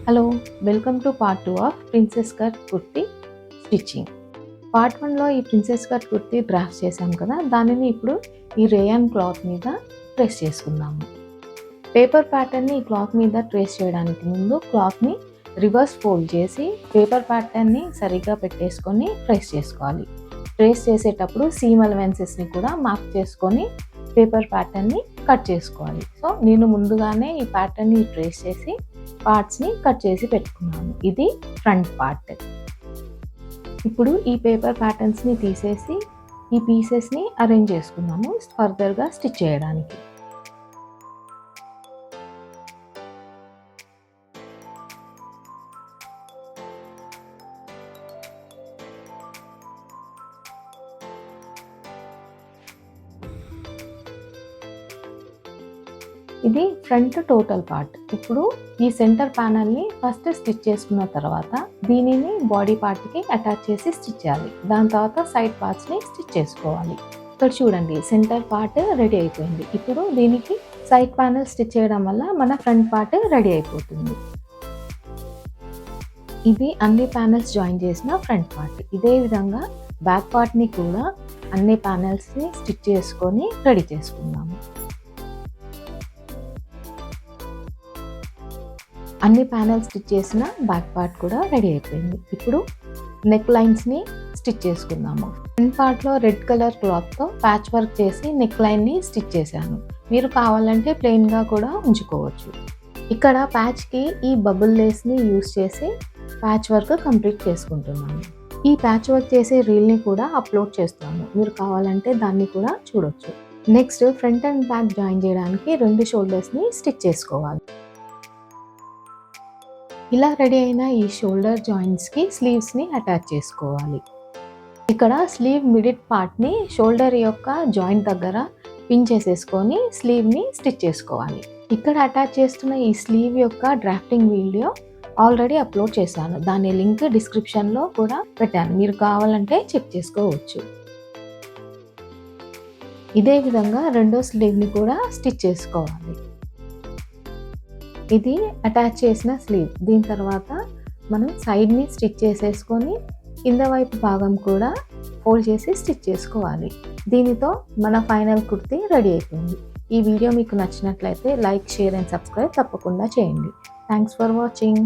Hello, welcome to part 2 of princess cut kurti stitching. Part 1లో ఈ princess cut kurti draft చేసాం కదా, దానిని ఇప్పుడు ఈ రేయాన్ క్లాత్ మీద ట్రేస్ చేసుకుందాము. పేపర్ ప్యాటర్న్ని ఈ క్లాత్ మీద ట్రేస్ చేయడానికి ముందు క్లాత్ని రివర్స్ ఫోల్డ్ చేసి పేపర్ ప్యాటర్న్ని సరిగ్గా పెట్టేసుకొని ట్రేస్ చేసుకోవాలి. ట్రేస్ చేసేటప్పుడు సీమ్ అలవెన్సెస్ని కూడా మార్క్ చేసుకొని పేపర్ ప్యాటర్న్ని కట్ చేసుకోవాలి. సో నేను ముందుగానే ఈ ప్యాటర్న్ని ట్రేస్ చేసి పార్ట్స్ని కట్ చేసి పెట్టుకున్నాను. ఇది ఫ్రంట్ పార్ట్. ఇప్పుడు ఈ పేపర్ ప్యాటర్న్స్ని తీసేసి ఈ పీసెస్ని అరేంజ్ చేసుకున్నాము ఫర్దర్గా స్టిచ్ చేయడానికి. ఇది ఫ్రంట్ టోటల్ పార్ట్. ఇప్పుడు ఈ సెంటర్ ప్యానల్ని ఫస్ట్ స్టిచ్ చేసుకున్న తర్వాత దీనిని బాడీ పార్ట్కి అటాచ్ చేసి స్టిచ్ చేయాలి. దాని తర్వాత సైడ్ పార్ట్స్ని స్టిచ్ చేసుకోవాలి. ఇక్కడ చూడండి, సెంటర్ పార్ట్ రెడీ అయిపోయింది. ఇప్పుడు దీనికి సైడ్ ప్యానల్ స్టిచ్ చేయడం వల్ల మన ఫ్రంట్ పార్ట్ రెడీ అయిపోతుంది. ఇది అన్ని ప్యానల్స్ జాయిన్ చేసిన ఫ్రంట్ పార్ట్. ఇదే విధంగా బ్యాక్ పార్ట్ని కూడా అన్ని ప్యానల్స్ని స్టిచ్ చేసుకొని రెడీ చేసుకుందాము. అన్ని ప్యానల్స్ స్టిచ్ చేసిన బ్యాక్ పార్ట్ కూడా రెడీ అయిపోయింది. ఇప్పుడు నెక్ లైన్స్ని స్టిచ్ చేసుకుందాము. ఫ్రంట్ పార్ట్లో రెడ్ కలర్ క్లాత్తో ప్యాచ్ వర్క్ చేసి నెక్ లైన్ని స్టిచ్ చేశాను. మీరు కావాలంటే ప్లెయిన్గా కూడా ఉంచుకోవచ్చు. ఇక్కడ ప్యాచ్కి ఈ బబుల్ లేస్ని యూస్ చేసి ప్యాచ్ వర్క్ కంప్లీట్ చేసుకుంటున్నాను. ఈ ప్యాచ్ వర్క్ చేసే రీల్ని కూడా అప్లోడ్ చేస్తాను. మీరు కావాలంటే దాన్ని కూడా చూడొచ్చు. Next front and back join చేయడానికి 2 షోల్డర్స్ని స్టిచ్ చేసుకోవాలి. ఇలా రెడీ అయిన ఈ షోల్డర్ జాయింట్స్కి స్లీవ్స్ని అటాచ్ చేసుకోవాలి. ఇక్కడ స్లీవ్ మిడిల్ పార్ట్ని షోల్డర్ యొక్క జాయింట్ దగ్గర పిన్ చేసేసుకొని స్లీవ్ని స్టిచ్ చేసుకోవాలి. ఇక్కడ అటాచ్ చేస్తున్న ఈ స్లీవ్ యొక్క డ్రాఫ్టింగ్ వీడియో ఆల్రెడీ అప్లోడ్ చేశాను. దాని లింక్ డిస్క్రిప్షన్లో కూడా పెట్టాను. మీరు కావాలంటే చెక్ చేసుకోవచ్చు. ఇదే విధంగా రెండో స్లీవ్ని కూడా స్టిచ్ చేసుకోవాలి. ఇది అటాచ్ చేసిన స్లీవ్. దీని తర్వాత మనం సైడ్ని స్టిచ్ చేసేసుకొని కింద వైపు భాగం కూడా ఫోల్డ్ చేసి స్టిచ్ చేసుకోవాలి. దీనితో మన ఫైనల్ కుర్తీ రెడీ అయిపోయింది. ఈ వీడియో మీకు నచ్చినట్లయితే లైక్, షేర్ అండ్ సబ్స్క్రైబ్ తప్పకుండా చేయండి. Thanks for watching.